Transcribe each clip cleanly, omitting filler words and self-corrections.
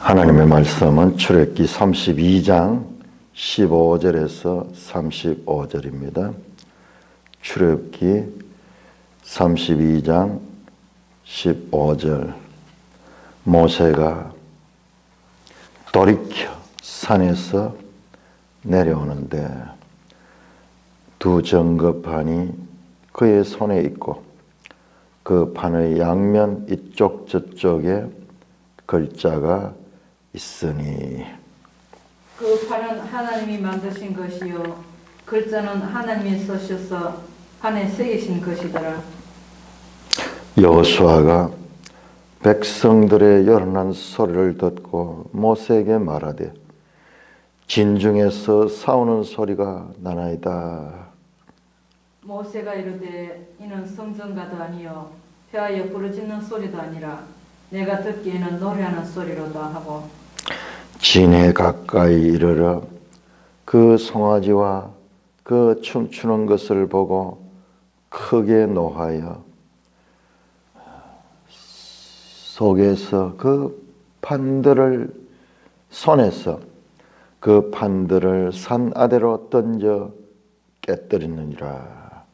하나님의 말씀은 출애굽기 32장 15절에서 35절입니다. 출애굽기 32장 15절. 모세가 돌이켜 산에서 내려오는데 두 정거판이 그의 손에 있고 그 판의 양면 이쪽 저쪽에 글자가 있으니 그 판은 하나님이 만드신 것이요 글자는 하나님이 쓰셔서 판에 새기신 것이더라. 여호수아가 백성들의 요란한 소리를 듣고 모세에게 말하되 진중에서 싸우는 소리가 나나이다. 모세가 이르되 이는 성전가도 아니요 폐하여 부르짖는 소리도 아니라 내가 듣기에는 노래하는 소리로다 하고 진에 가까이 이르러 그 송아지와 그 춤추는 것을 보고 크게 노하여 속에서 그 판들을 손에서 그 판들을 산 아래로 던져 깨뜨리느니라.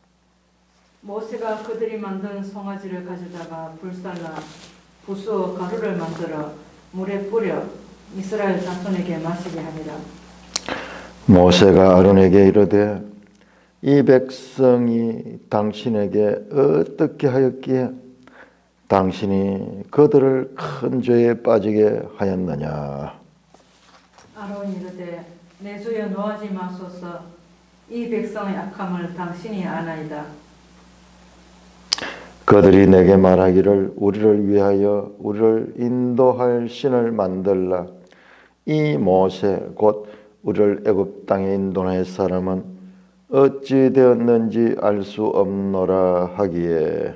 모세가 그들이 만든 송아지를 가져다가 불살라 부수어 가루를 만들어 물에 뿌려 이스라엘 자손에게 마시게 하니라. 모세가 아론에게 이르되 이 백성이 당신에게 어떻게 하였기에 당신이 그들을 큰 죄에 빠지게 하였느냐. 아론이 이르되 내 주여 노하지 마소서 이 백성의 악함을 당신이 아나이다. 그들이 내게 말하기를 우리를 위하여 우리를 인도할 신을 만들라. 이 모세 곧 우리를 애굽 땅에 인도할 사람은 어찌 되었는지 알 수 없노라 하기에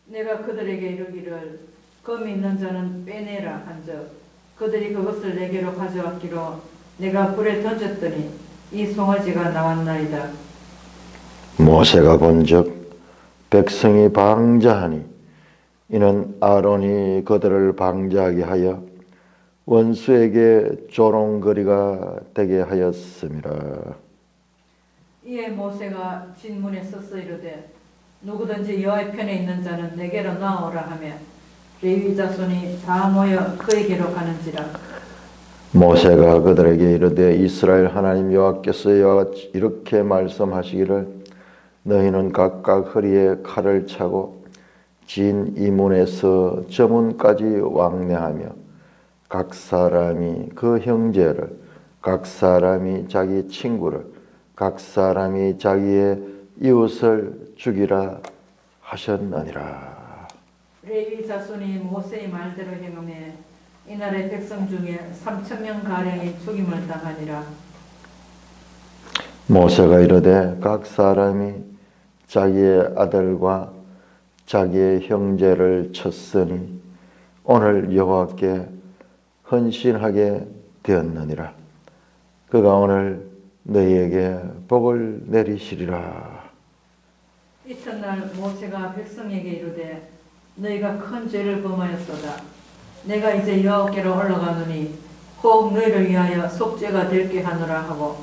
내가 그들에게 이르기를 검이 있는 자는 빼내라 한즉 그들이 그것을 내게로 가져왔기로 내가 불에 던졌더니 이 송아지가 나왔나이다. 모세가 본즉 백성이 방자하니 이는 아론이 그들을 방자하게 하여 원수에게 조롱거리가 되게 하였음이라. 이에 모세가 진문에 서서 이르되 누구든지 여호와의 편에 있는 자는 내게로 나오라 하며 레위 자손이 다 모여 그에게로 가는지라. 모세가 그들에게 이르되 이스라엘 하나님 여호와께서 이렇게 말씀하시기를 너희는 각각 허리에 칼을 차고 진 이문에서 저 문까지 왕래하며 각 사람이 그 형제를 각 사람이 자기 친구를 각 사람이 자기의 이웃을 죽이라 하셨느니라. 레위 자손이 모세의 말대로 행하며 이날의 백성 중에 3,000명 가량이 죽임을 당하니라. 모세가 이르되 각 사람이 자기의 아들과 자기의 형제를 쳤으니 오늘 여호와께 헌신하게 되었느니라. 그가 오늘 너희에게 복을 내리시리라. 이튿날 모세가 백성에게 이르되 너희가 큰 죄를 범하였도다. 내가 이제 여호와께로 올라가노니 혹 너희를 위하여 속죄가 될게 하노라 하고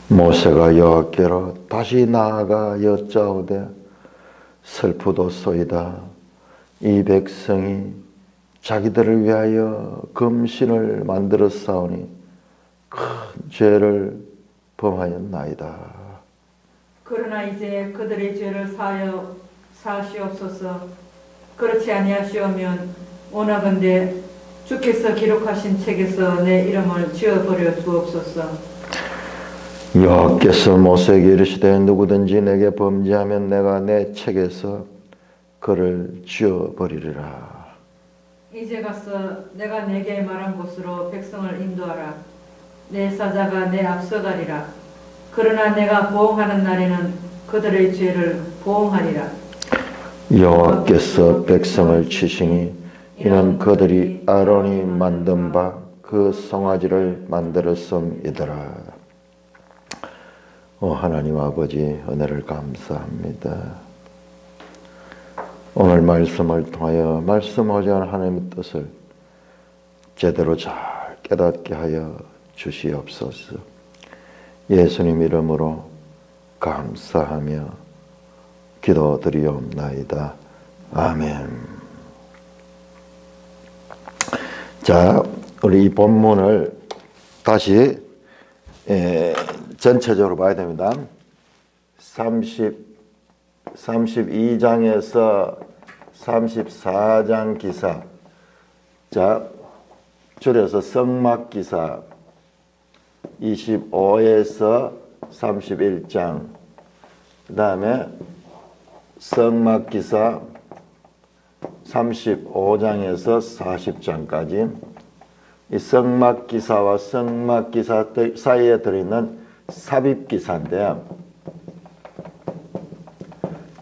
모세가 여호와께로 다시 나아가 여짜오되 슬프도소이다. 이 백성이 자기들을 위하여 금신을 만들었사오니 큰 죄를 범하였나이다. 그러나 이제 그들의 죄를 사하여 사시옵소서. 그렇지 아니하시오면 원하건대 주께서 기록하신 책에서 내 이름을 지워버려 주옵소서. 여호와께서 모세에게 이르시되 누구든지 내게 범죄하면 내가 내 책에서 그를 지워버리리라. 이제 가서 내가 내게 말한 곳으로 백성을 인도하라. 내 사자가 내 앞서가리라. 그러나 내가 보응하는 날에는 그들의 죄를 보응하리라. 여호와께서 백성을 치시니 이는 그들이 아론이 만든 바 그 송아지를 만들었음이더라. 하나님 아버지 은혜를 감사합니다. 오늘 말씀을 통하여 말씀하지 않은 하나님의 뜻을 제대로 잘 깨닫게 하여 주시옵소서. 예수님 이름으로 감사하며 기도드리옵나이다. 아멘. 자, 우리 이 본문을 다시 전체적으로 봐야 됩니다. 32장에서 34장 기사, 자, 줄여서 성막기사, 25에서 31장, 그 다음에 성막기사 35장에서 40장까지 이 성막기사와 성막기사 사이에 들어있는 삽입기사인데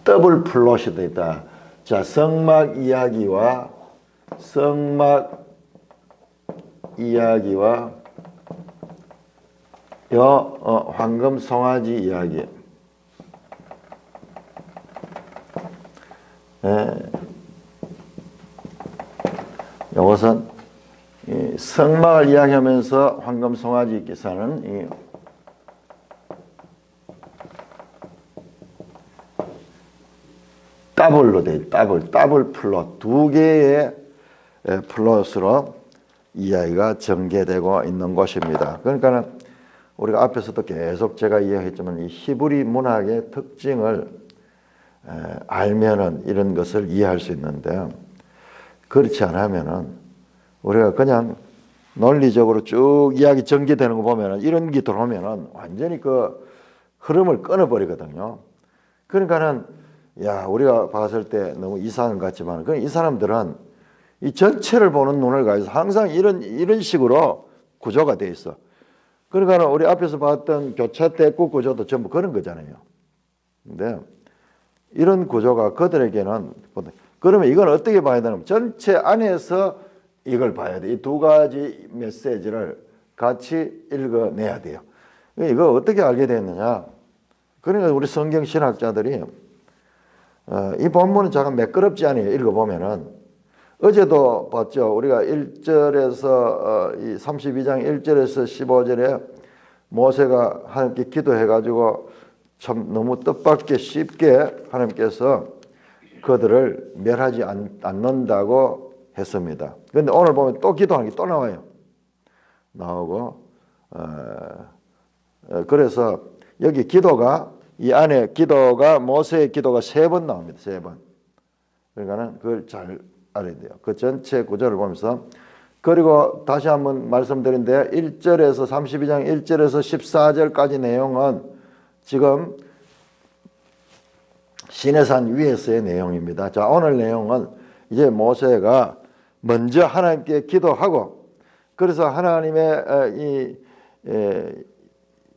더블 플롯이 되어 있다. 자, 성막 이야기와 황금 송아지 이야기. 이것은 성막을 이야기하면서 황금 송아지 기사는 더블로 돼 있다. 더블 플롯, 두 개의 플롯으로 이야기가 전개되고 있는 것입니다. 그러니까 우리가 앞에서도 계속 제가 이야기했지만 이 히브리 문학의 특징을 알면은 이런 것을 이해할 수 있는데, 그렇지 않으면은 우리가 그냥 논리적으로 쭉 이야기 전개되는 거 보면은 이런 게 들어오면은 완전히 그 흐름을 끊어버리거든요. 그러니까는 우리가 봤을 때 너무 이상한 것 같지만, 이 사람들은 이 전체를 보는 눈을 가지고 항상 이런 식으로 구조가 돼 있어. 그러니까 우리 앞에서 봤던 교차 대국 구조도 전부 그런 거잖아요. 근데 이런 구조가 그들에게는, 그러면 이건 어떻게 봐야 되냐면 전체 안에서 이걸 봐야 돼. 이 두 가지 메시지를 같이 읽어내야 돼요. 이거 어떻게 알게 됐느냐? 그러니까 우리 성경 신학자들이 이 본문은 잠깐 매끄럽지 않아요. 읽어보면은. 어제도 봤죠. 우리가 1절에서 이 32장 1절에서 15절에 모세가 하나님께 기도해가지고 참 너무 뜻밖의 쉽게 하나님께서 그들을 멸하지 않는다고 했습니다. 그런데 오늘 보면 또 기도하는 게 또 나와요. 나오고 그래서 여기 기도가, 이 안에 기도가, 모세의 기도가 3번 나옵니다. 3번. 그러니까는 그걸 잘 알아야 돼요. 그 전체 구조를 보면서. 그리고 다시 한번 말씀드린데 1절에서 32장 1절에서 14절까지 내용은 지금 시내산 위에서의 내용입니다. 자, 오늘 내용은 이제 모세가 먼저 하나님께 기도하고, 그래서 하나님의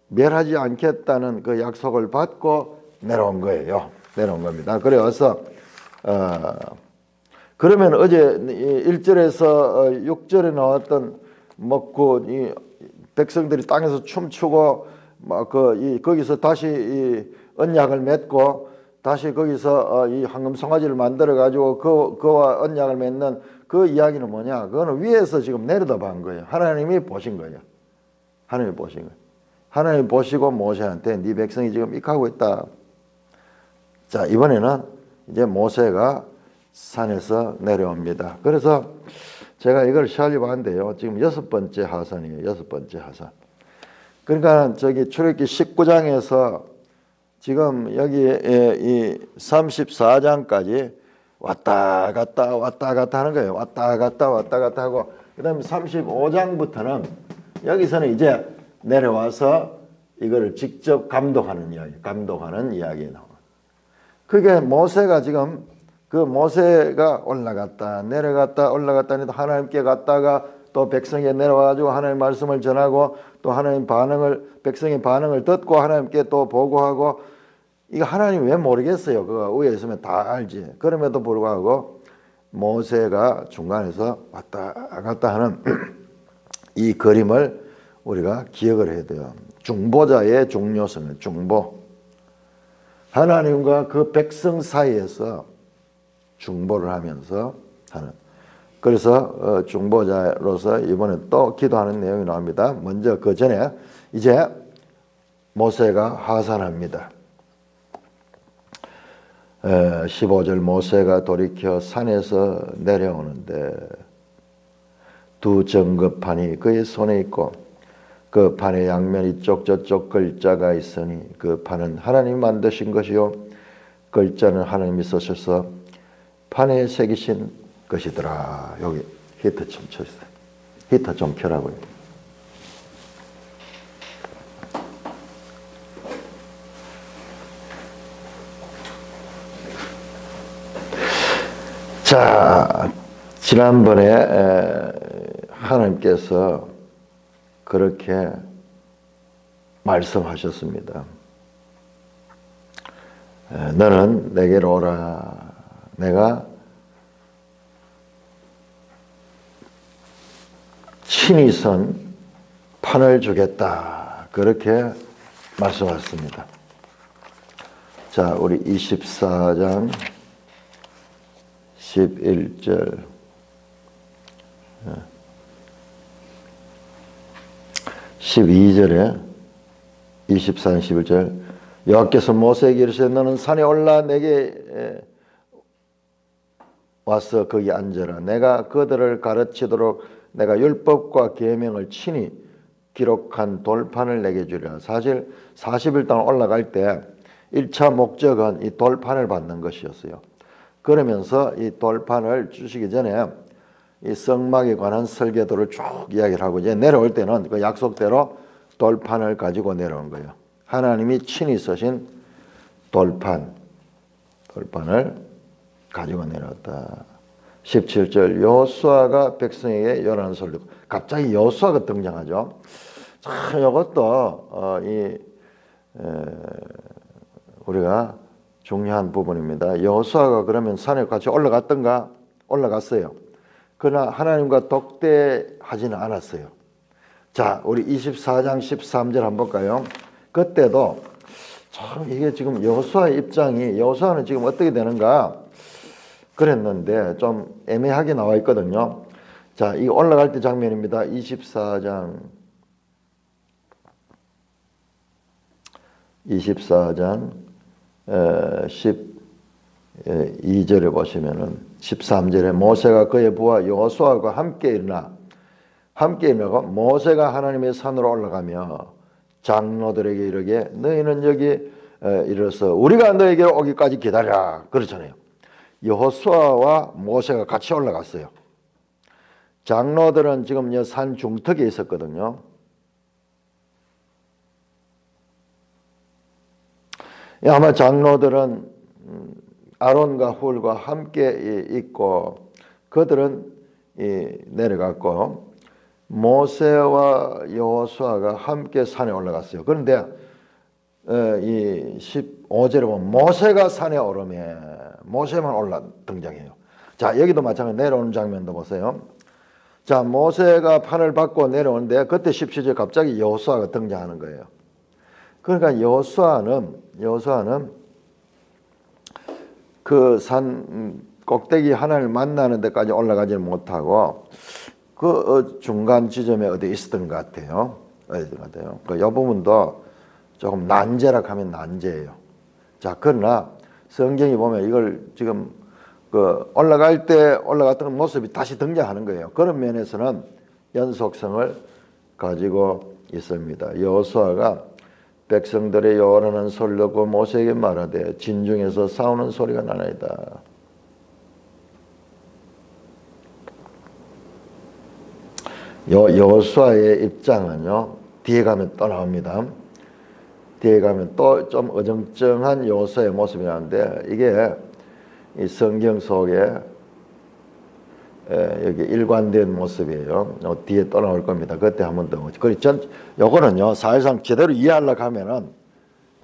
멸하지 않겠다는 그 약속을 받고 내려온 거예요. 내려온 겁니다. 그래서 그러면 어제 1절에서 6절에 나왔던 이 백성들이 땅에서 춤추고 거기서 다시 이 언약을 맺고 다시 거기서 이 황금 송아지를 만들어 가지고 그와 언약을 맺는 그 이야기는 뭐냐? 그거는 위에서 지금 내려다 본 거예요. 하나님이 보신 거예요. 하나님이 보신 거예요. 하나님이 보시고 모세한테 네 백성이 지금 익하고 있다. 자, 이번에는 이제 모세가 산에서 내려옵니다. 그래서 제가 이걸 시험해 봤는데요. 지금 6번째 하산이에요. 6번째 하산. 그러니까 저기 출애굽기 19장에서 지금 여기 이 34장까지 왔다 갔다 하는 거예요. 왔다 갔다 하고, 그 다음에 35장부터는 여기서는 이제 내려와서 이거를 직접 감독하는 이야기 나와요. 그게 모세가 지금 모세가 올라갔다 내려갔다 해도 하나님께 갔다가 또 백성에 내려와가지고 하나님 말씀을 전하고 또 하나님 백성의 반응을 듣고 하나님께 또 보고하고, 이거 하나님 왜 모르겠어요? 그거 위에 있으면 다 알지. 그럼에도 불구하고 모세가 중간에서 왔다 갔다 하는 이 그림을 우리가 기억을 해야 돼요. 중보자의 중요성은 중보. 하나님과 그 백성 사이에서 중보를 하면서 하는. 그래서 중보자로서 이번에 또 기도하는 내용이 나옵니다. 먼저 그 전에 이제 모세가 하산합니다. 15절 모세가 돌이켜 산에서 내려오는데 두 정급판이 그의 손에 있고 그 판의 양면이 쪽 저쪽 글자가 있으니 그 판은 하나님이 만드신 것이요 글자는 하나님이 쓰셔서 판에 새기신 것이더라. 여기 히터 좀 쳤어요. 히터 좀 켜라고요. 자, 지난번에 하나님께서 그렇게 말씀하셨습니다. 너는 내게로 오라. 내가 친히 선 판을 주겠다. 그렇게 말씀하셨습니다. 자, 우리 24장 11절 12절에 24장 11절 여호와께서 모세에게 이르시되 너는 산에 올라 내게 와서 거기 앉아라. 내가 그들을 가르치도록 내가 율법과 계명을 친히 기록한 돌판을 내게 주리라. 사실 40일 동안 올라갈 때 1차 목적은 이 돌판을 받는 것이었어요. 그러면서 이 돌판을 주시기 전에 이 성막에 관한 설계도를 쭉 이야기를 하고 이제 내려올 때는 그 약속대로 돌판을 가지고 내려온 거예요. 하나님이 친히 쓰신 돌판을 가지고 내려왔다. 17절 여호수아가 백성에게 요란한 소리를 듣고 갑자기 여호수아가 등장하죠. 참 이것도 우리가 중요한 부분입니다. 여호수아가 그러면 산에 같이 올라갔던가? 올라갔어요. 그러나 하나님과 독대하지는 않았어요. 자, 우리 24장 13절 한번 볼까요? 그때도 참 이게 지금 여호수아의 입장이 여호수아는 지금 어떻게 되는가 그랬는데 좀 애매하게 나와 있거든요. 자, 이 올라갈 때 장면입니다. 24장 12절에 보시면은 13절에 모세가 그의 부하 여호수아가 함께 일어나고 모세가 하나님의 산으로 올라가며 장로들에게 이르게 너희는 여기 이르러서 우리가 너에게 오기까지 기다리라 그렇잖아요. 여호수아와 모세가 같이 올라갔어요. 장로들은 지금 산 중턱에 있었거든요. 아마 장로들은 아론과 훌과 함께 있고 그들은 내려갔고 모세와 여호수아가 함께 산에 올라갔어요. 그런데 이 15절에 보면 모세가 산에 오르매 모세만 등장해요. 자, 여기도 마찬가지로 내려오는 장면도 보세요. 자, 모세가 판을 받고 내려오는데 그때 17절 갑자기 여호수아가 등장하는 거예요. 그러니까 여호수아는 그 산 꼭대기 하나님을 만나는 데까지 올라가지 못하고 그 중간 지점에 어디 있었던 것 같아요. 그 이 부분도 조금 난제라 하면 난제예요. 자, 그러나 성경이 보면 이걸 지금 그 올라갔던 모습이 다시 등장하는 거예요. 그런 면에서는 연속성을 가지고 있습니다. 여호수아가 백성들의 요란한 소리를 듣고 모세에게 말하되 진중에서 싸우는 소리가 나나이다. 여호수아의 입장은요 뒤에 가면 또 나옵니다. 뒤에 가면 또 좀 어정쩡한 여호수아의 모습이 나오는데 이게 이 성경 속에 여기 일관된 모습이에요. 뒤에 또 나올 겁니다. 그때 한번 더. 요거는요 사실상 제대로 이해하려고 하면은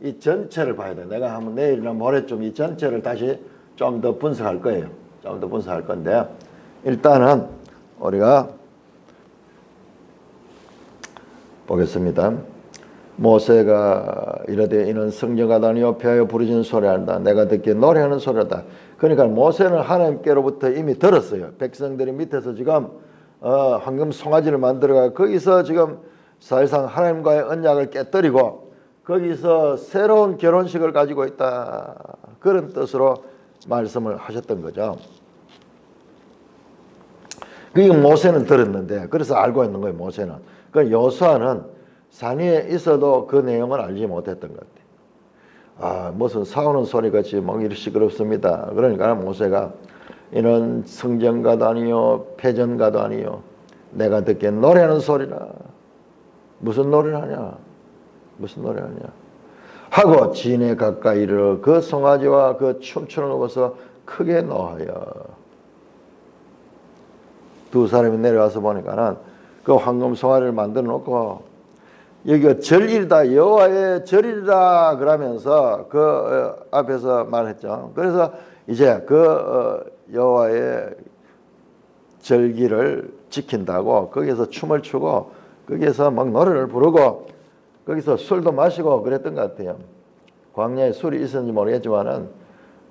이 전체를 봐야 돼. 내가 한번 내일이나 모레쯤 이 전체를 다시 좀 더 분석할 거예요. 좀 더 분석할 건데 일단은 우리가 보겠습니다. 모세가 이르되 이는 성령하다니요 폐하여 부르짖는 소리한다. 내가 듣기에 노래하는 소리다. 그러니까 모세는 하나님께로부터 이미 들었어요. 백성들이 밑에서 지금 황금 송아지를 만들어가 거기서 지금 사실상 하나님과의 언약을 깨뜨리고 거기서 새로운 결혼식을 가지고 있다. 그런 뜻으로 말씀을 하셨던 거죠. 그게 모세는 들었는데 그래서 알고 있는 거예요. 모세는. 그 여호수아는 산 위에 있어도 그 내용을 알지 못했던 것 같아요. 무슨 싸우는 소리같이 막 이렇게 시끄럽습니다. 그러니까 모세가 이런 성전가도 아니요 패전가도 아니요 내가 듣기엔 노래하는 소리라. 무슨 노래를 하냐? 무슨 노래를 하냐? 하고 진에 가까이 이르러 그 송아지와 그 춤추는 것 보고서 크게 노하여. 두 사람이 내려와서 보니까는 그 황금 송아지를 만들어 놓고 여기가 절일이다, 여호와의 절일이다 그러면서 그 앞에서 말했죠. 그래서 이제 그 여호와의 절기를 지킨다고 거기서 춤을 추고 거기서 막 노래를 부르고 거기서 술도 마시고 그랬던 것 같아요. 광야에 술이 있었는지 모르겠지만은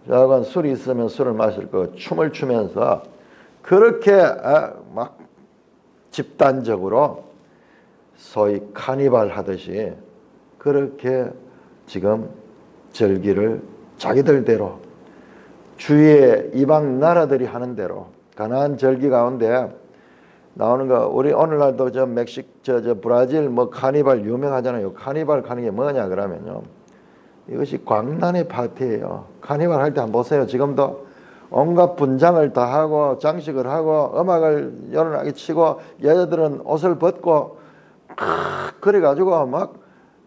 여하간 술이 있으면 술을 마실 거 춤을 추면서 그렇게 막 집단적으로 소위 카니발 하듯이 그렇게 지금 절기를 자기들대로 주위의 이방 나라들이 하는 대로 가나안 절기 가운데 나오는 거 우리 오늘날도 저 브라질 뭐 카니발 유명하잖아요. 카니발 가는 게 뭐냐 그러면요. 이것이 광란의 파티예요. 카니발 할 때 한번 보세요. 지금도 온갖 분장을 다 하고 장식을 하고 음악을 연하게 치고 여자들은 옷을 벗고 그래가지고 막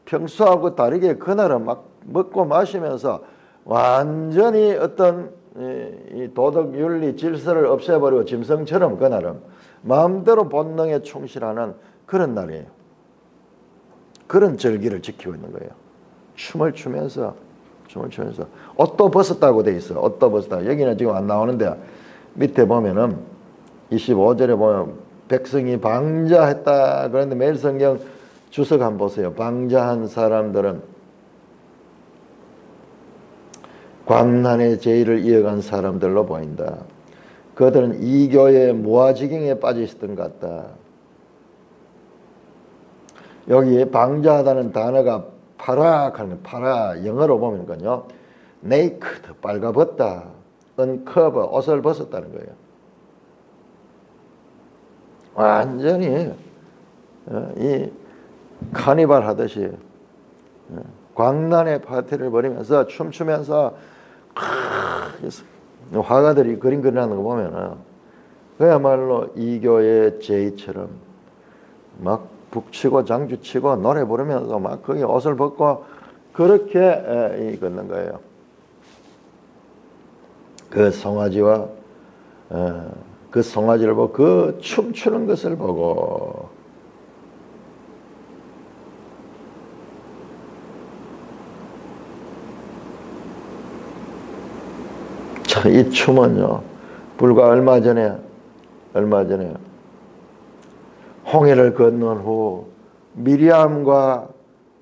평소하고 다르게 그날은 막 먹고 마시면서 완전히 어떤 이 도덕 윤리 질서를 없애버리고 짐승처럼 그날은 마음대로 본능에 충실하는 그런 날이에요. 그런 절기를 지키고 있는 거예요. 춤을 추면서 옷도 벗었다고 돼 있어. 옷도 벗었다. 여기는 지금 안 나오는데 밑에 보면은 25절에 보면 백성이 방자했다. 그런데 매일 성경 주석 한번 보세요. 방자한 사람들은 광란의 제의를 이어간 사람들로 보인다. 그들은 이교의 무아지경에 빠져 있었던 것 같다. 여기 방자하다는 단어가 파라하는 파라 영어로 보면요, naked 빨가벗다, uncover 옷을 벗었다는 거예요. 완전히 이 카니발 하듯이 광란의 파티를 벌이면서 춤추면서 화가들이 그림 그리는 거 보면은 그야말로 이교의 제의처럼 막 북치고 장주치고 노래 부르면서 막 거기 옷을 벗고 그렇게 걷는 거예요. 그 송아지와 그 송아지를 보고 그 춤추는 것을 보고 참 이 춤은요 불과 얼마 전에 홍해를 건넌 후 미리암과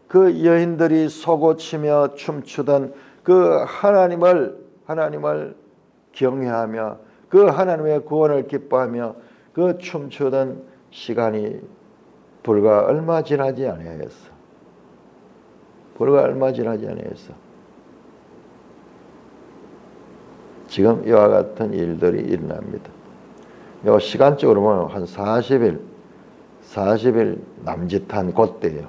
그 여인들이 솟구치며 춤추던 그 하나님을 경외하며 그 하나님의 구원을 기뻐하며 그 춤추던 시간이 불과 얼마 지나지 아니하였어. 지금 이와 같은 일들이 일어납니다. 요 시간적으로 보면 한 40일 남짓한 그때예요.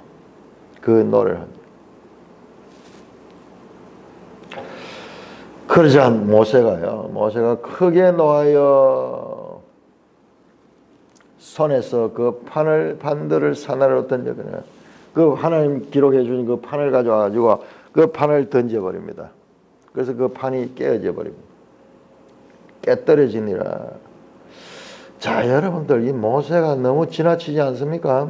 그 노래를 합니다. 그러자 모세가 크게 노하여 손에서 그 판들을 사나로 던져버려요. 그 하나님 기록해 주신 그 판을 가져와가지고 그 판을 던져버립니다. 그래서 그 판이 깨어져 버립니다. 깨떨어지니라. 자, 여러분들 이 모세가 너무 지나치지 않습니까?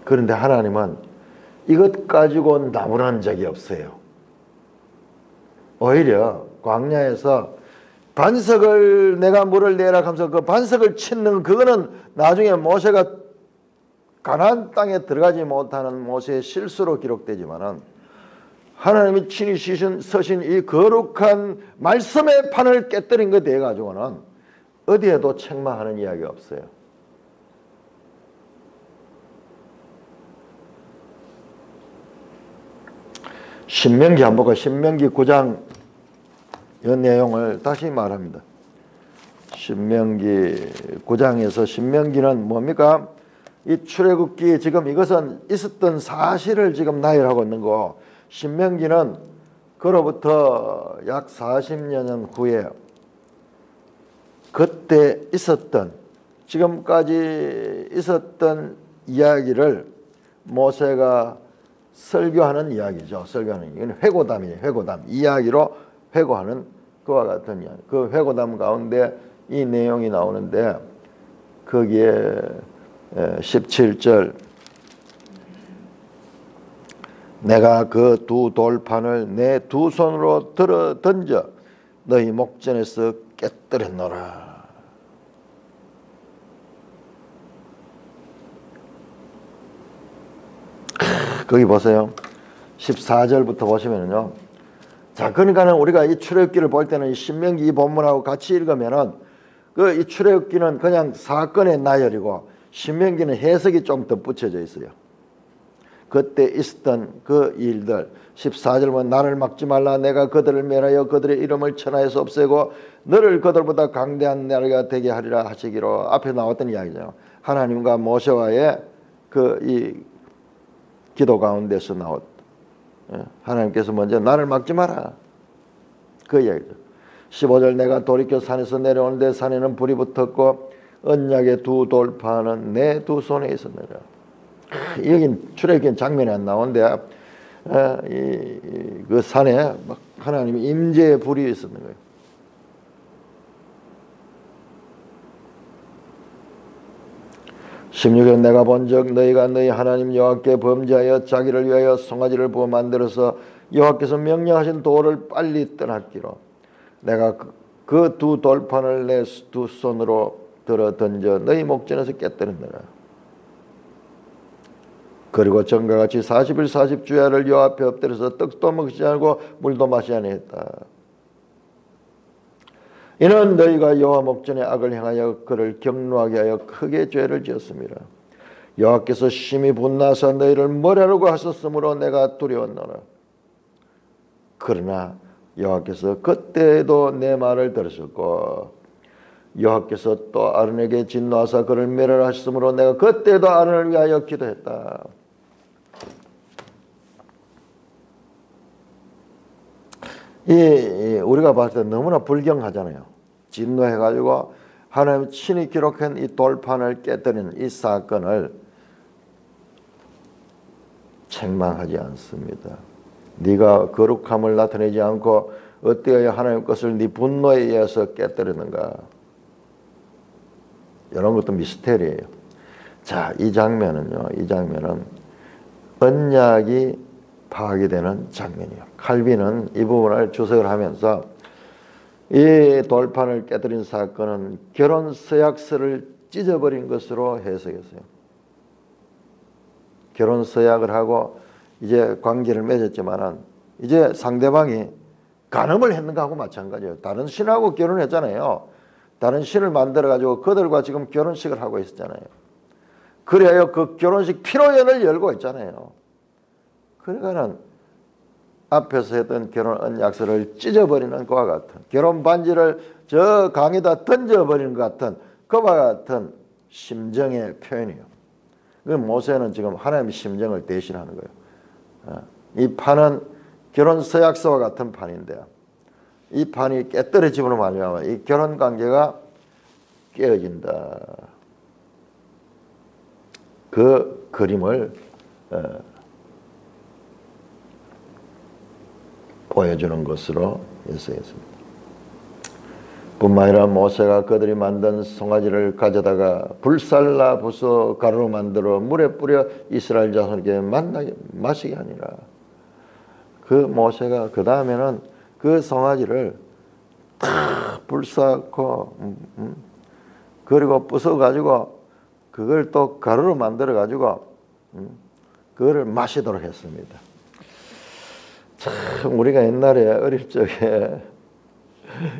그런데 하나님은 이것 가지고 나무란 적이 없어요. 오히려 광야에서 반석을 내가 물을 내라 하면서 그 반석을 치는 그거는 나중에 모세가 가나안 땅에 들어가지 못하는 모세의 실수로 기록되지만은 하나님이 친히 서신 이 거룩한 말씀의 판을 깨뜨린 것 돼 가지고는 어디에도 책망하는 이야기가 없어요. 신명기 한번 볼까요? 신명기 9장 이 내용을 다시 말합니다. 신명기 9장에서 신명기는 뭡니까? 이 출애굽기 지금 이것은 있었던 사실을 지금 나열하고 있는 거. 신명기는 그로부터 약 40년 후에 그때 있었던 지금까지 있었던 이야기를 모세가 설교하는 이야기죠. 설교하는 이야기는 회고담이에요. 회고담 이야기로 회고하는 그와 같은 이야기. 그 회고담 가운데 이 내용이 나오는데 거기에 17절 내가 그 두 돌판을 내 두 손으로 들어 던져 너희 목전에서 깨뜨렸노라. 거기 보세요. 14절부터 보시면요. 자, 그러니까는 우리가 이 출애굽기를 볼 때는 이 신명기 이 본문하고 같이 읽으면은 그 이 출애굽기는 그냥 사건의 나열이고 신명기는 해석이 좀 덧붙여져 있어요. 그때 있었던 그 일들 14절 보면 나를 막지 말라 내가 그들을 멸하여 그들의 이름을 천하에서 없애고 너를 그들보다 강대한 나라가 되게 하리라 하시기로 앞에 나왔던 이야기죠. 하나님과 모세와의 그 이 기도 가운데서 나왔 하나님께서 먼저 나를 막지 마라 그 이야기죠. 15절 내가 돌이켜 산에서 내려오는데 산에는 불이 붙었고 언약의 두 돌판은 내 두 손에 있었느라. 여긴 출애굽기 장면이 안 나오는데 그 산에 막 하나님의 임재의 불이 있었는 거예요. (16절) 내가 본즉 너희가 너희 하나님 여호와께 범죄하여 자기를 위하여 송아지를 부어 만들어서 여호와께서 명령하신 도를 빨리 떠났기로 내가 그 두 돌판을 내 두 손으로 들어 던져 너희 목전에서 깨뜨렸느라. 그리고 전과 같이 40일 40주야를 여호와 앞에 엎드려서 떡도 먹지 않고 물도 마시지 아니했다. 이는 너희가 여호와 목전에 악을 행하여 그를 경노하게 하여 크게 죄를 지었습니다. 여호와께서 심히 분나서 너희를 멸하려고 하셨으므로 내가 두려웠노라. 그러나 여호와께서 그때에도 내 말을 들으셨고 여호와께서 또 아론에게 진노하사 그를 멸하라 하셨으므로 내가 그때에도 아론을 위하여 기도했다. 우리가 봤을 때 너무나 불경하잖아요. 진노해가지고 하나님 친히 기록한 이 돌판을 깨뜨리는 이 사건을 책망하지 않습니다. 네가 거룩함을 나타내지 않고 어떻게 하나님 것을 네 분노에 의해서 깨뜨리는가. 이런 것도 미스테리예요. 자, 이 장면은요. 이 장면은 언약이 파괴되는 장면이에요. 칼빈은 이 부분을 주석을 하면서 이 돌판을 깨뜨린 사건은 결혼 서약서를 찢어버린 것으로 해석했어요. 결혼 서약을 하고 이제 관계를 맺었지만은 이제 상대방이 간음을 했는가 하고 마찬가지예요. 다른 신하고 결혼했잖아요. 다른 신을 만들어 가지고 그들과 지금 결혼식을 하고 있었잖아요. 그래야 그 결혼식 피로연을 열고 있잖아요. 그러니까는 앞에서 했던 결혼 언약서를 찢어버리는 것과 같은 결혼 반지를 저 강에다 던져버리는 것 같은 그와 같은 심정의 표현이에요. 그 모세는 지금 하나님의 심정을 대신하는 거예요. 이 판은 결혼 서약서와 같은 판인데 이 판이 깨뜨려짐으로 말미암아 이 결혼 관계가 깨어진다. 그 그림을 보여주는 것으로 해석했습니다. 뿐만 아니라 모세가 그들이 만든 송아지를 가져다가 불살라 부숴 가루로 만들어 물에 뿌려 이스라엘 자손에게 마시게 하니라. 그 모세가 그 다음에는 그 송아지를 탁 불사고 그리고 부숴가지고 그걸 또 가루로 만들어가지고 그거를 마시도록 했습니다. 참 우리가 옛날에 어릴 적에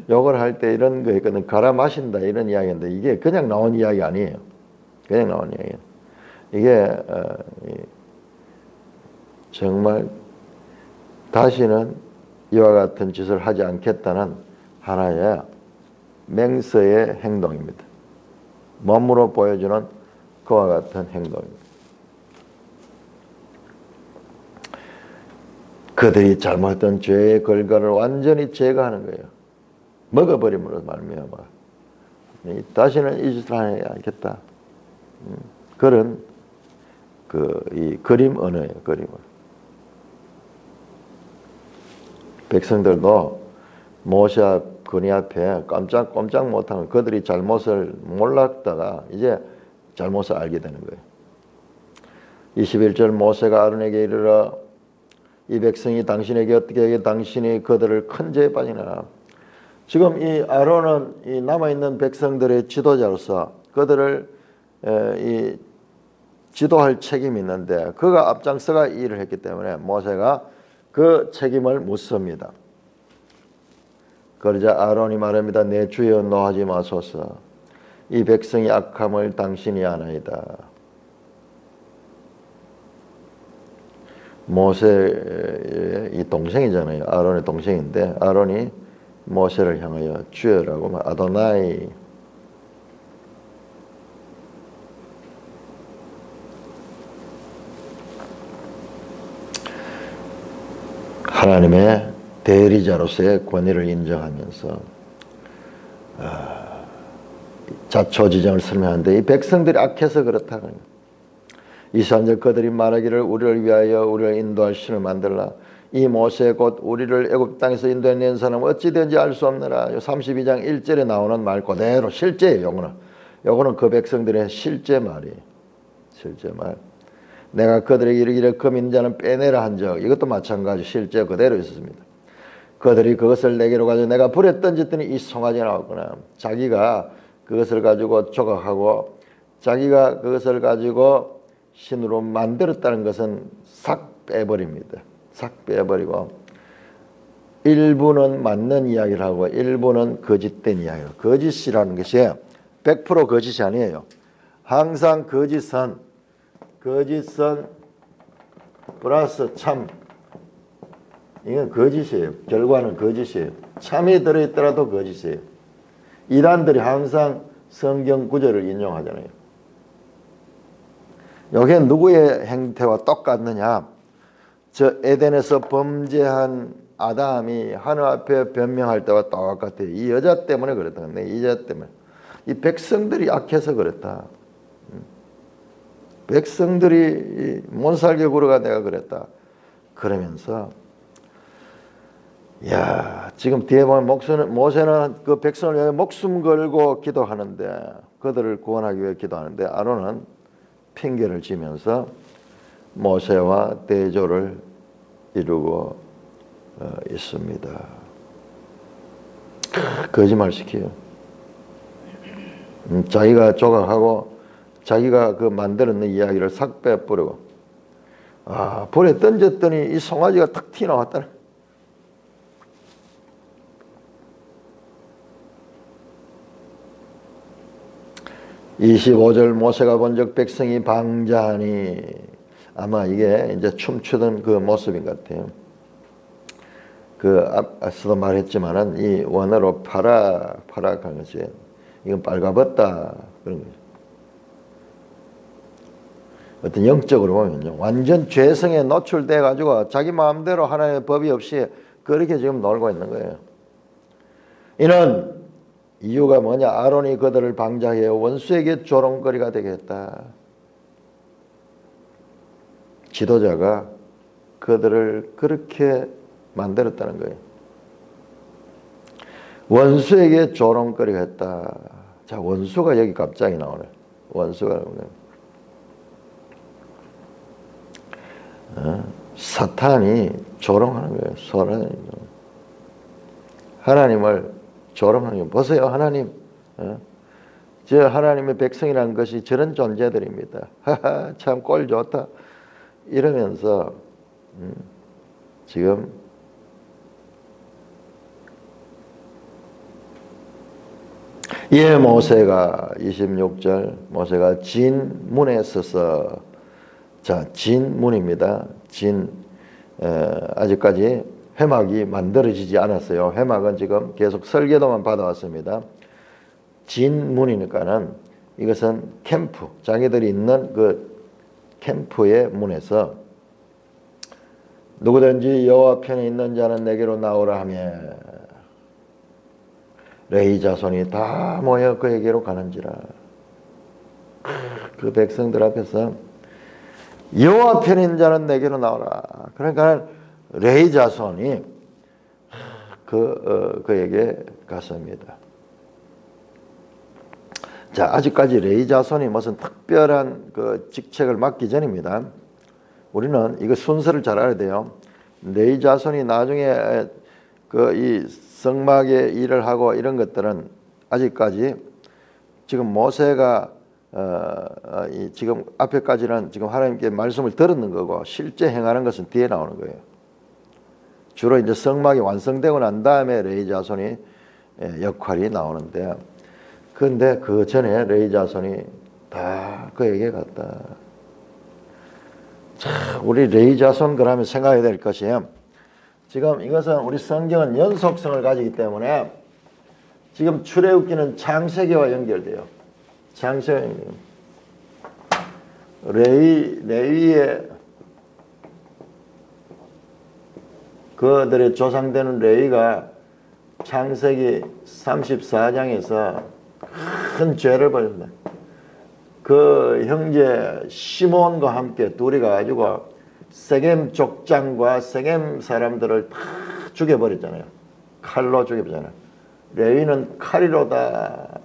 욕을 할 때 이런 거 있거든. 갈아 마신다 이런 이야기인데 이게 그냥 나온 이야기 아니에요. 그냥 나온 이야기예요. 이게 정말 다시는 이와 같은 짓을 하지 않겠다는 하나의 맹세의 행동입니다. 몸으로 보여주는 그와 같은 행동입니다. 그들이 잘못했던 죄의 결과를 완전히 제거하는 거예요. 먹어버림으로 말미암아 다시는 이 짓을 하지 않겠다. 그런 이 그림 언어예요. 그림 언어. 백성들도 모세 근위 앞에 깜짝 못하는 그들이 잘못을 몰랐다가 이제 잘못을 알게 되는 거예요. 21절 모세가 아론에게 이르러 이 백성이 당신에게 어떻게 하게 당신이 그들을 큰 죄에 빠지나. 지금 이 아론은 이 남아있는 백성들의 지도자로서 그들을 이 지도할 책임이 있는데 그가 앞장서가 이 일을 했기 때문에 모세가 그 책임을 묻습니다. 그러자 아론이 말합니다. 내 주여 노하지 마소서. 이 백성이 악함을 당신이 아나이다. 모세의 이 동생이잖아요. 아론의 동생인데 아론이 모세를 향하여 주여라고 아도나이. 하나님의 대리자로서의 권위를 인정하면서 자초지정을 설명하는데 이 백성들이 악해서 그렇다는 거예요. 23절 그들이 말하기를 우리를 위하여 우리를 인도할 신을 만들라. 이 모세 곧 우리를 애굽 땅에서 인도해낸 사람은 어찌된지 알 수 없느라. 32장 1절에 나오는 말 그대로 실제예요. 요거는 그 백성들의 실제 말이에요. 실제 말. 내가 그들에게 이르기를 그 민자는 빼내라 한 적 이것도 마찬가지 실제 그대로 있었습니다. 그들이 그것을 내게로 가지고 내가 불에 던졌더니 이 송아지가 나왔구나. 자기가 그것을 가지고 조각하고 자기가 그것을 가지고 신으로 만들었다는 것은 싹 빼버립니다. 싹 빼버리고 일부는 맞는 이야기를 하고 일부는 거짓된 이야기를. 거짓이라는 것이 100% 거짓이 아니에요. 항상 거짓은 플러스 참. 이건 거짓이에요. 결과는 거짓이에요. 참이 들어있더라도 거짓이에요. 이단들이 항상 성경 구절을 인용하잖아요. 여기에 누구의 행태와 똑같느냐? 저 에덴에서 범죄한 아담이 하늘 앞에 변명할 때와 똑같아요. 이 여자 때문에 그랬다. 이 여자 때문에. 이 백성들이 악해서 그랬다. 백성들이 못살게 굴어가 내가 그랬다. 그러면서 야 지금 뒤에 보면 모세는 그 백성을 위해 목숨 걸고 기도하는데 그들을 구원하기 위해 기도하는데 아론은 핑계를 지면서 모세와 대조를 이루고 있습니다. 거짓말 시켜요. 자기가 조각하고 자기가 그 만들었는 이야기를 싹 빼버리고 불에 던졌더니 이 송아지가 탁 튀어나왔다는. 25절 모세가 본 적 백성이 방자하니 아마 이게 이제 춤추던 그 모습인 것 같아요. 그 앞서도 말했지만은 이 원어로 파락한 것이 이건 빨가벗다 그런 거죠. 어떤 영적으로 보면요. 완전 죄성에 노출돼 가지고 자기 마음대로 하나님의 법이 없이 그렇게 지금 놀고 있는 거예요. 이는 이유가 뭐냐? 아론이 그들을 방자해 원수에게 조롱거리가 되게 했다. 지도자가 그들을 그렇게 만들었다는 거예요. 원수에게 조롱거리가 했다. 자, 원수가 여기 갑자기 나오네. 원수가 사탄이 조롱하는 거예요. 하나님을 조롱하는 거 보세요. 하나님, 저 하나님의 백성이라는 것이 저런 존재들입니다. 참 꼴 좋다. 이러면서 지금 이에 모세가 26절 모세가 진문에 서서 자 진문입니다. 아직까지 회막이 만들어지지 않았어요. 회막은 지금 계속 설계도만 받아왔습니다. 진문이니까는 이것은 캠프 자기들이 있는 그 캠프의 문에서 누구든지 여호와 편에 있는 자는 내게로 나오라 하며 레위 자손이 다 모여 그에게로 가는지라. 그 백성들 앞에서 여호와 편에 있는 자는 내게로 나오라. 그러니까 레위 자손이 그에게 갔습니다. 자, 아직까지 레위 자손이 무슨 특별한 그 직책을 맡기 전입니다. 우리는 이거 순서를 잘 알아야 돼요. 레위 자손이 나중에 그 이 성막의 일을 하고 이런 것들은 아직까지 지금 모세가 지금 앞에까지는 지금 하나님께 말씀을 들었는 거고 실제 행하는 것은 뒤에 나오는 거예요. 주로 이제 성막이 완성되고 난 다음에 레위 자손이 역할이 나오는데, 그런데 그 전에 레위 자손이 다 그에게 갔다. 자, 우리 레위 자손 그러면 생각해야 될 것이, 지금 이것은 우리 성경은 연속성을 가지기 때문에 지금 출애굽기는 창세기와 연결돼요. 창세기 레위의 그들의 조상되는 레위가 창세기 34장에서 큰 죄를 벌였다. 그 형제 시몬과 함께 둘이 가지고 세겜 족장과 세겜 사람들을 다 죽여버렸잖아요. 칼로 죽여버렸잖아요. 레위는 칼이로다.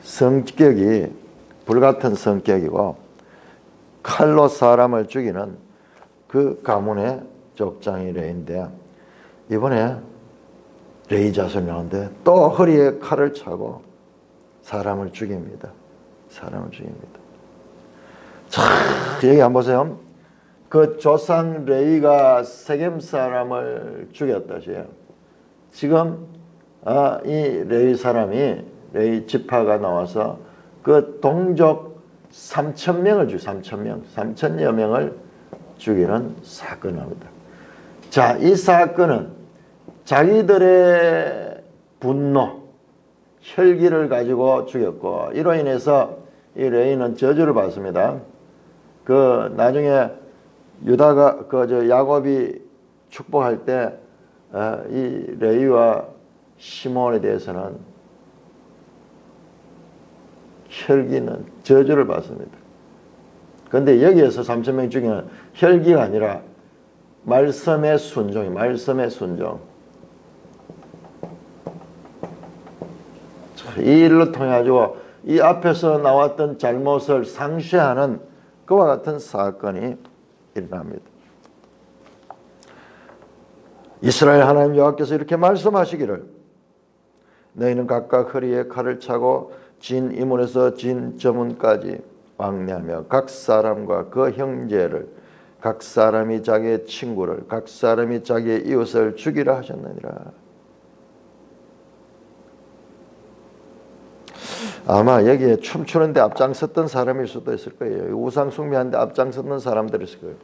성격이 불같은 성격이고 칼로 사람을 죽이는 그 가문의 족장이 레위인데, 이번에 레위 자손이 나오는데 또 허리에 칼을 차고 사람을 죽입니다. 사람을 죽입니다. 자, 여기 한번 보세요. 그 조상 레위가 세겜 사람을 죽였다시요. 지금 이 레위 사람이 레위 지파가 나와서 그 동족 3,000명을 3,000여 명을 죽이는 사건을 합니다. 자, 이 사건은 자기들의 분노, 혈기를 가지고 죽였고, 이로 인해서 이 레위는 저주를 받습니다. 그 나중에 유다가 야곱이 축복할 때 이 레위와 시몬에 대해서는 혈기는 저주를 받습니다. 그런데 여기에서 3,000명 죽이는 혈기가 아니라 말씀의 순종이, 말씀의 순종. 이 일을 통해 가지고 이 앞에서 나왔던 잘못을 상쇄하는 그와 같은 사건이 일어납니다. 이스라엘 하나님 여호와께서 이렇게 말씀하시기를, 너희는 각각 허리에 칼을 차고 진 이문에서 진 저문까지 왕래하며 각 사람과 그 형제를, 각 사람이 자기의 친구를, 각 사람이 자기의 이웃을 죽이라 하셨느니라. 아마 여기에 춤추는데 앞장섰던 사람일 수도 있을 거예요. 우상 숭배하는데 앞장섰던 사람들이 있을 거예요.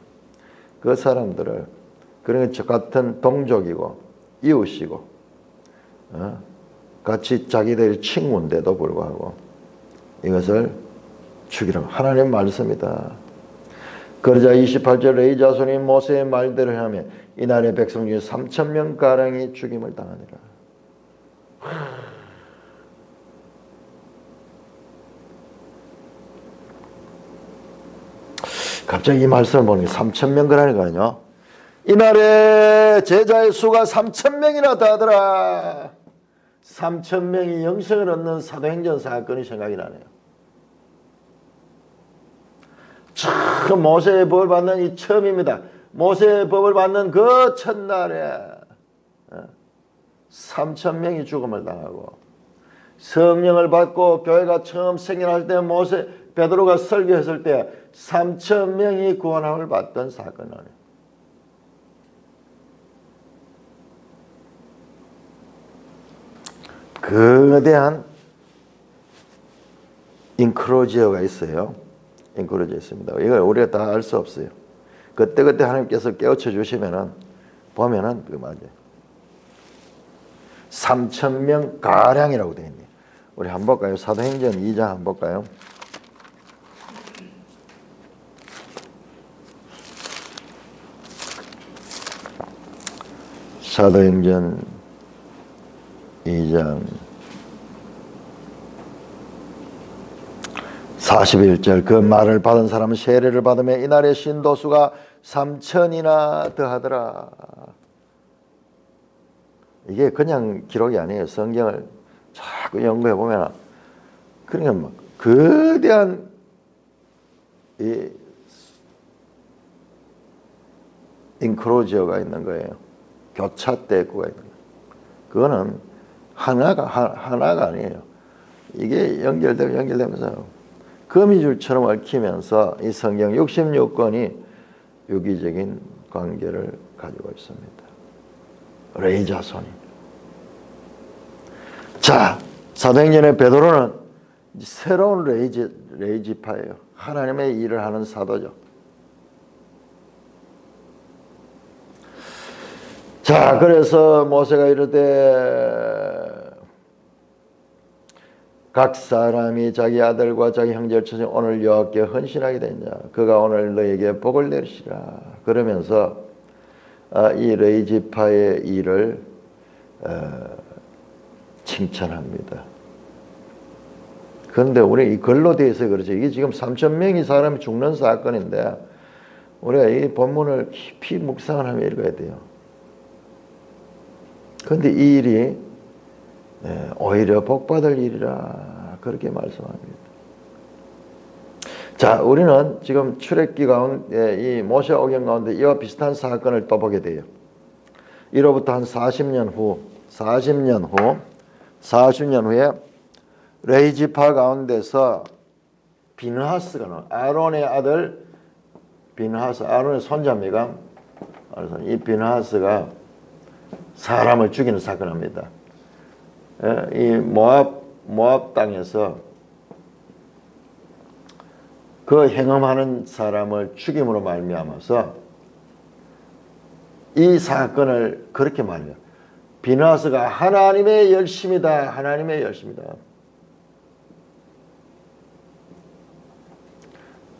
그 사람들을, 그러니까 저 같은 동족이고 이웃이고 같이 자기들의 친구인데도 불구하고 이것을 죽이라고 하나님 말씀이다. 그러자 28절 레위 자손이 모세의 말대로 하며 이날의 백성 중에 3,000명가량이 죽임을 당하니라. 갑자기 이 말씀을 보니 3,000명 그러니까요. 이날에 제자의 수가 3,000명이나 다하더라. 3,000명이 영생을 얻는 사도행전 사건이 생각이 나네요. 처음 모세의 법을 받는 이 처음입니다. 모세의 법을 받는 그 첫날에 3,000명이 죽음을 당하고, 성령을 받고 교회가 처음 생겨날 때 베드로가 설교했을 때 3,000명이 구원함을 받던 사건이에요. 거대한 인크로지어가 있어요. 인크로지어 있습니다. 이걸 우리가 다 알 수 없어요. 그때그때 하나님께서 깨우쳐 주시면은 보면은 그 맞아요. 3,000명 가량이라고 되어 있네요. 우리 한번 볼까요? 사도행전 2장 한번 볼까요? 사도행전 2장 41절 그 말을 받은 사람은 세례를 받으며 이날의 신도수가 3,000이나 더하더라. 이게 그냥 기록이 아니에요. 성경을 자꾸 연구해 보면 그러니까 뭐 거대한 이 인크로지어가 있는 거예요. 교차대구가 있는 거예요. 그거는 하나가 아니에요. 이게 연결되면서 거미줄처럼 얽히면서 이 성경 66권이 유기적인 관계를 가지고 있습니다. 레이자손이. 자, 사도행전의 베드로는 새로운 레이지파예요. 하나님의 일을 하는 사도죠. 자, 그래서 모세가 이르되 각 사람이 자기 아들과 자기 형제를 쳐서 오늘 여호와께 헌신하게 되냐 그가 오늘 너에게 복을 내리시라. 그러면서 이 레이지파의 일을 칭찬합니다. 그런데 우리 이 글로 되어 있어요. 그렇죠. 이게 지금 3,000명이 사람이 죽는 사건인데 우리가 이 본문을 깊이 묵상을 하며 읽어야 돼요. 그런데 이 일이 오히려 복받을 일이라 그렇게 말씀합니다. 자, 우리는 지금 출애굽기 가운데 이 모세 오경 가운데 이와 비슷한 사건을 또 보게 돼요. 이로부터 한 40년 후에 레이지파 가운데서 비느하스가 나와요. 아론의 아들 비느하스, 아론의 손자입니다. 이 비느하스가 사람을 죽이는 사건을 합니다. 이 모압 땅에서 그 행음하는 사람을 죽임으로 말미암아서 이 사건을 그렇게 말해요. 비느하스가 하나님의 열심이다. 하나님의 열심이다.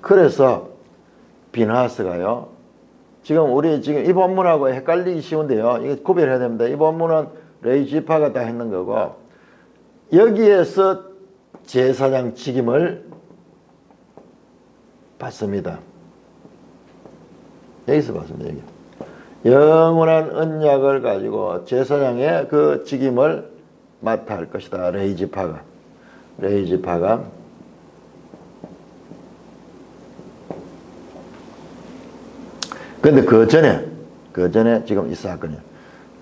그래서 비느하스가요. 지금 우리 지금 이 본문하고 헷갈리기 쉬운데요. 이게 구별해야 됩니다. 이 본문은 레이지파가 다 했는 거고 여기에서 제사장 직임을 받습니다. 여기서 받습니다. 여기. 영원한 언약을 가지고 제사장의 그 직임을 맡아 할 것이다. 레이지파가. 근데 그 전에 지금 이 사건이에요.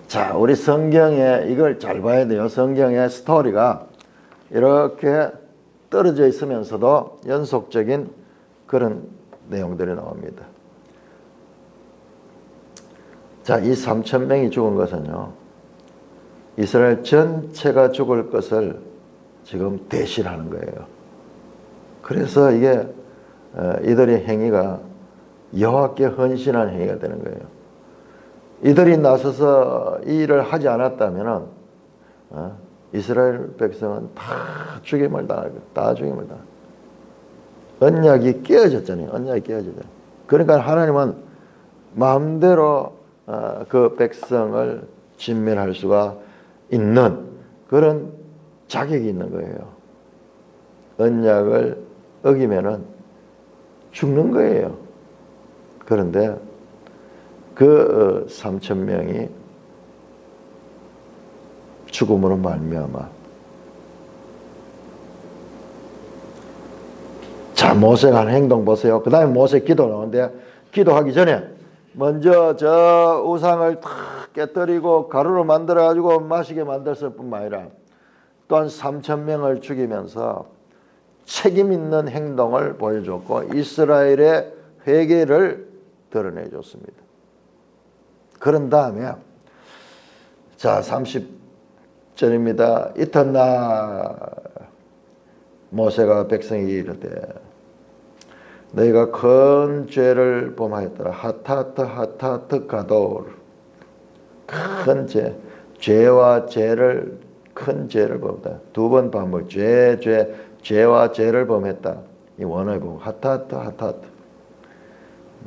자, 우리 성경에 이걸 잘 봐야 돼요. 성경의 스토리가 이렇게 떨어져 있으면서도 연속적인 그런 내용들이 나옵니다. 자, 이 3,000명이 죽은 것은요, 이스라엘 전체가 죽을 것을 지금 대신하는 거예요. 그래서 이게 이들의 행위가 여호와께 헌신한 행위가 되는 거예요. 이들이 나서서 이 일을 하지 않았다면 이스라엘 백성은 다 죽임을 당하고 다 죽임을 당하고 언약이 깨어졌잖아요. 그러니까 하나님은 마음대로 그 백성을 진멸할 수가 있는 그런 자격이 있는 거예요. 언약을 어기면은 죽는 거예요. 그런데 그 3,000명이 죽음으로 말미암아. 자, 모세가 한 행동 보세요. 그 다음에 모세 기도 나오는데 기도하기 전에 먼저 저 우상을 탁 깨뜨리고 가루로 만들어 가지고 마시게 만들었을 뿐만 아니라 또한 3,000명을 죽이면서 책임 있는 행동을 보여줬고 이스라엘의 회개를 드러내줬습니다. 그런 다음에 자 10절입니다. 이튿날 모세가 백성에게 이르되 너희가 큰 죄를 범하였더라. 하타트 가도르. 큰 죄, 죄와 죄를, 큰 죄를 범했다. 두 번 반복. 죄와 죄를 범했다. 이 원어에 보고 하타트.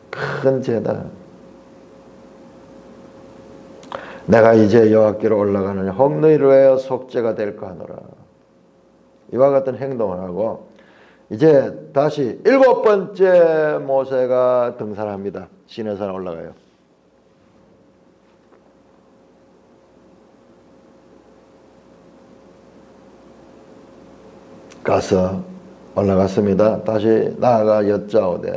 큰 죄다. 내가 이제 여호와께로 올라가느니 혹 너희를 위하여 속죄가 될까 하노라. 이와 같은 행동을 하고 이제 다시 7번째 모세가 등산합니다. 시내산에 올라가요. 가서 올라갔습니다. 다시 나아가 여짜오되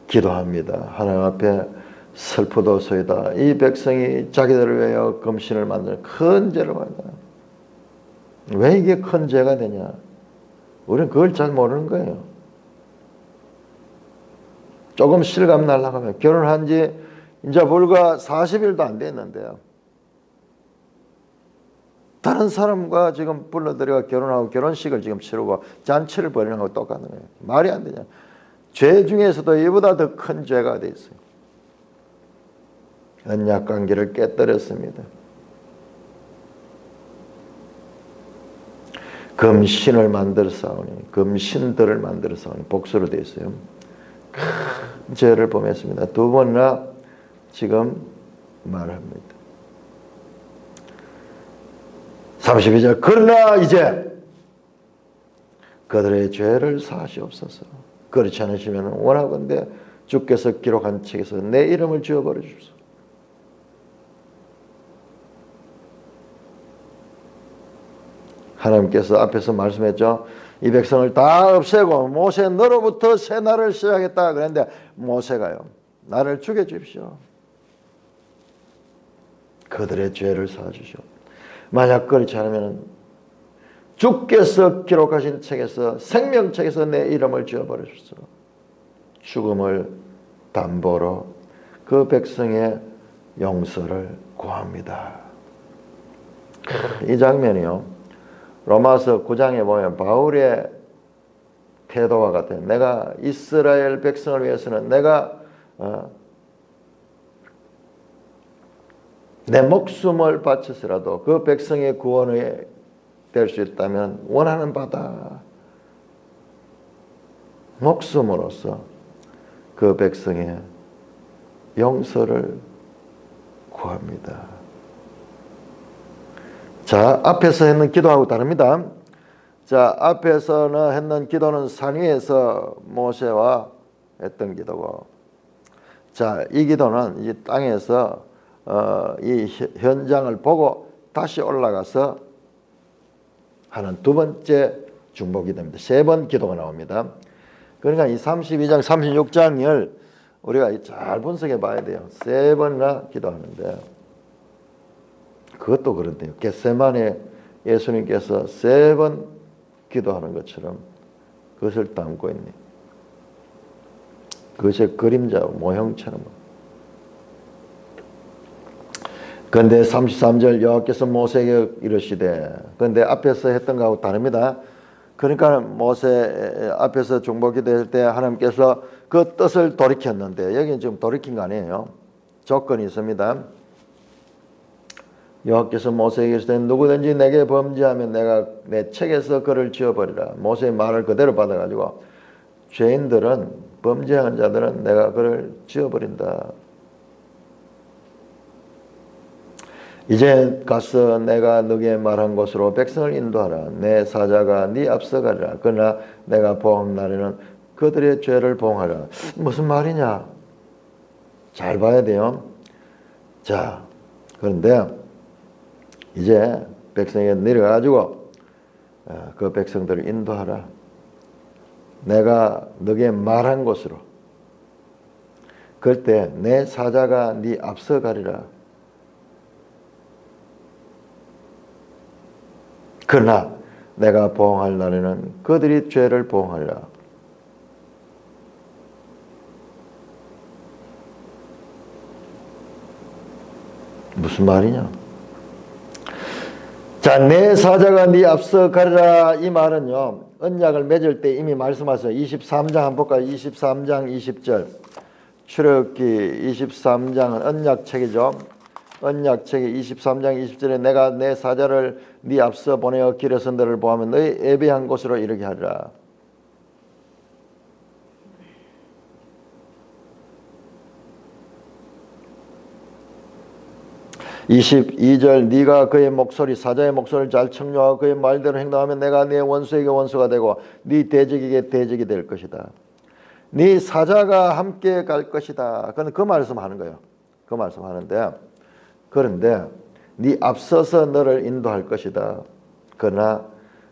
기도합니다. 하나님 앞에 슬프도소이다. 이 백성이 자기들을 위하여 금신을 만드는 큰 죄를 만다. 왜 이게 큰 죄가 되냐? 우리는 그걸 잘 모르는 거예요. 조금 실감 날라가면 결혼한 지 이제 불과 40일도 안 됐는데요. 다른 사람과 지금 불러들여 결혼하고 결혼식을 지금 치르고 잔치를 벌이는 거하고 똑같은 거예요. 말이 안 되냐. 죄 중에서도 이보다 더 큰 죄가 돼 있어요. 언약 관계를 깨뜨렸습니다. 금신을 만들어 싸우니, 금신들을 만들어 싸우니 복수로 되어 있어요. 큰 죄를 범했습니다. 두 번이나 지금 말합니다. 32절 그러나 이제 그들의 죄를 사하시옵소서. 그렇지 않으시면 원하건대 주께서 기록한 책에서 내 이름을 지워버려 주소서. 하나님께서 앞에서 말씀했죠. 이 백성을 다 없애고 모세 너로부터 새 날을 시작했다 그랬는데 모세가요. 나를 죽여주십시오. 그들의 죄를 사주시오. 만약 그렇지 않으면 주께서 기록하신 책에서 생명책에서 내 이름을 지워버려 주소서. 죽음을 담보로 그 백성의 용서를 구합니다. 이 장면이요. 로마서 9장에 보면 바울의 태도와 같아요. 내가 이스라엘 백성을 위해서는 내가 내 목숨을 바쳐서라도 그 백성의 구원이 될 수 있다면 원하는 바다 목숨으로서 그 백성의 용서를 구합니다. 자, 앞에서 했는 기도하고 다릅니다. 자, 앞에서는 했는 기도는 산 위에서 모세와 했던 기도고, 자, 이 기도는 이 땅에서 이 현장을 보고 다시 올라가서 하는 두 번째 중보 기도입니다. 세 번 기도가 나옵니다. 그러니까 이 32장, 36장을 우리가 잘 분석해 봐야 돼요. 세 번이나 기도하는데, 그것도 그런데요. 겟세마네 예수님께서 세 번 기도하는 것처럼 그것을 담고 있네. 그것의 그림자 모형처럼. 그런데 33절 여호와께서 모세에게 이르시되, 그런데 앞에서 했던 거하고 다릅니다. 그러니까 모세 앞에서 중보기도 할 때 하나님께서 그 뜻을 돌이켰는데 여기는 지금 돌이킨 거 아니에요. 조건이 있습니다. 여호와께서 모세에게 이르시되 누구든지 내게 범죄하면 내가 내 책에서 그를 지워버리라. 모세의 말을 그대로 받아가지고 죄인들은, 범죄한 자들은 내가 그를 지워버린다. 이제 가서 내가 너게 말한 곳으로 백성을 인도하라. 내 사자가 네 앞서 가리라. 그러나 내가 보호한 날에는 그들의 죄를 보응하라. 무슨 말이냐? 잘 봐야 돼요. 자, 그런데 이제 백성에게 내려가지고 그 백성들을 인도하라. 내가 너게 말한 곳으로. 그럴 때 내 사자가 네 앞서 가리라. 그러나 내가 보응할 날에는 그들이 죄를 보응하리라. 무슨 말이냐? 자, 내 사자가 네 앞서 가리라. 이 말은요, 언약을 맺을 때 이미 말씀하셨어요. 23장 한번 볼까요? 23장 20절. 출애굽기 23장은 언약책이죠. 언약책의 23장 20절에 내가 내 사자를 네 앞서 보내어 길에서 너를 보하면 너희 예배한 곳으로 이르게 하리라. 22절 네가 그의 목소리 사자의 목소리를 잘 청종하고 그의 말대로 행동하면 내가 네 원수에게 원수가 되고 네 대적에게 대적이 될 것이다. 네 사자가 함께 갈 것이다. 그 말씀하는 거예요. 그 말씀하는데 그런데 네 앞서서 너를 인도할 것이다. 그러나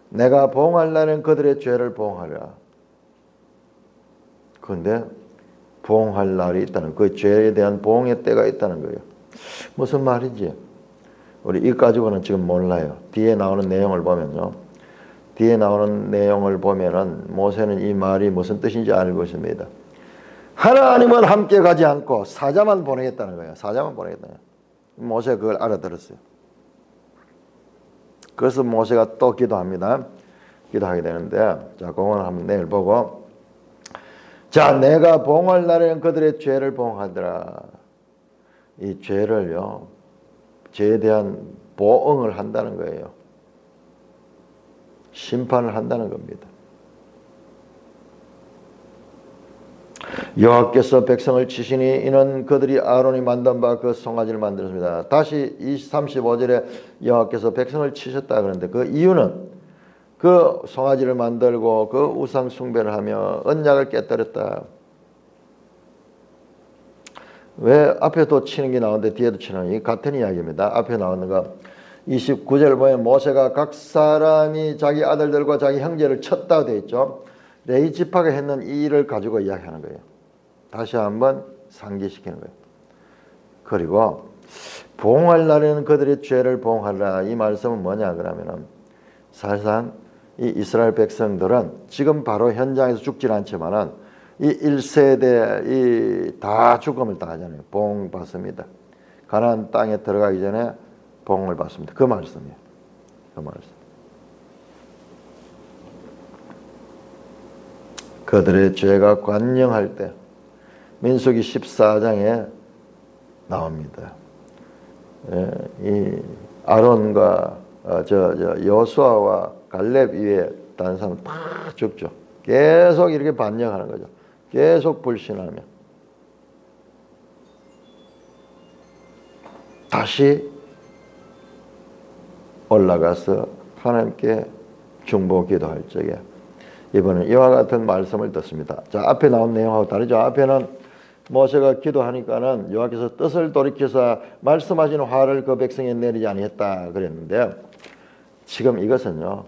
내가 보응할 날엔 그들의 죄를 보응하리라. 그런데 보응할 날이 있다는 그 죄에 대한 보응의 때가 있다는 거예요. 무슨 말인지 우리 이 가지고는 지금 몰라요. 뒤에 나오는 내용을 보면요. 뒤에 나오는 내용을 보면은 모세는 이 말이 무슨 뜻인지 알고 있습니다. 하나님은 함께 가지 않고 사자만 보내겠다는 거예요. 사자만 보내겠다는 거예요. 모세가 그걸 알아들었어요. 그래서 모세가 또 기도합니다. 기도하게 되는데 자, 그거는 한번 내일 보고 자, 내가 보응할 날에는 그들의 죄를 보응하더라. 이 죄를요, 죄에 대한 보응을 한다는 거예요. 심판을 한다는 겁니다. 여호와께서 백성을 치시니 이는 그들이 아론이 만든 바 그 송아지를 만들었습니다. 다시 35절에 여호와께서 백성을 치셨다 그러는데 그 이유는 그 송아지를 만들고 그 우상 숭배를 하며 언약을 깨뜨렸다. 왜 앞에도 치는 게 나오는데 뒤에도 치는 이 같은 이야기입니다. 앞에 나오는 거 29절 보면 모세가 각 사람이 자기 아들들과 자기 형제를 쳤다고 되어 있죠. 레위 지파가 했는 이 일을 가지고 이야기하는 거예요. 다시 한번 상기시키는 거예요. 그리고 보응할 날에는 그들의 죄를 보응하라. 이 말씀은 뭐냐 그러면은 사실상 이 이스라엘 백성들은 지금 바로 현장에서 죽질 않지만은 이 1세대 이 다 죽음을 당하잖아요. 보응 받습니다. 가나안 땅에 들어가기 전에 보응을 받습니다. 그 말씀이에요. 그 말씀. 그들의 죄가 관영할 때 민수기 14장에 나옵니다. 예, 이 아론과 여호수아와 갈렙 이외에 다른 사람 다 죽죠. 계속 이렇게 반역하는 거죠. 계속 불신하며 다시 올라가서 하나님께 중보 기도할 적에 이번엔 이와 같은 말씀을 듣습니다. 자, 앞에 나온 내용하고 다르죠. 앞에는 모세가 기도하니까는 여호와께서 뜻을 돌이켜서 말씀하신 화를 그 백성에 내리지 아니했다 그랬는데 지금 이것은요.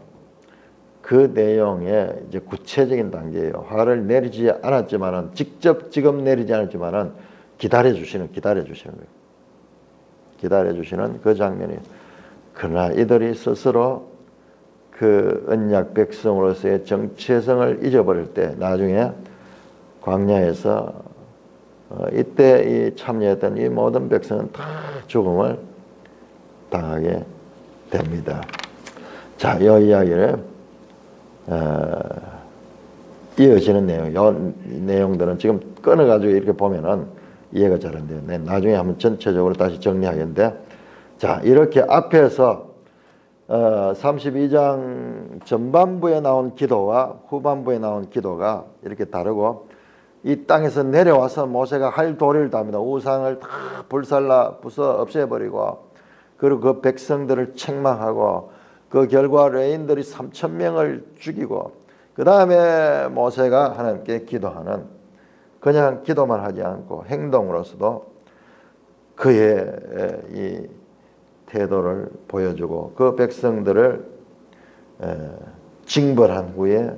그 내용의 이제 구체적인 단계예요. 화를 내리지 않았지만은 직접 지금 내리지 않았지만은 기다려 주시는 거예요. 기다려 주시는 그 장면이에요. 그러나 이들이 스스로 그 언약 백성으로서의 정체성을 잊어버릴 때 나중에 광야에서 이때 이 참여했던 이 모든 백성은 다 죽음을 당하게 됩니다. 자, 이 이야기를 이어지는 내용들은 지금 끊어가지고 이렇게 보면은 이해가 잘 안 돼요. 나중에 한번 전체적으로 다시 정리하겠는데, 자, 이렇게 앞에서 32장 전반부에 나온 기도와 후반부에 나온 기도가 이렇게 다르고, 이 땅에서 내려와서 모세가 할 도리를 다 합니다. 우상을 다 불살라 부숴 없애버리고, 그리고 그 백성들을 책망하고, 그 결과 레인들이 3,000명을 죽이고 그 다음에 모세가 하나님께 기도하는 그냥 기도만 하지 않고 행동으로서도 그의 이 태도를 보여주고 그 백성들을 징벌한 후에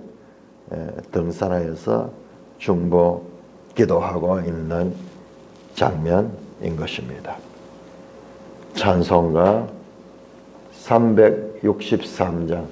등산하여서 중보 기도하고 있는 장면인 것입니다. 찬송가 363장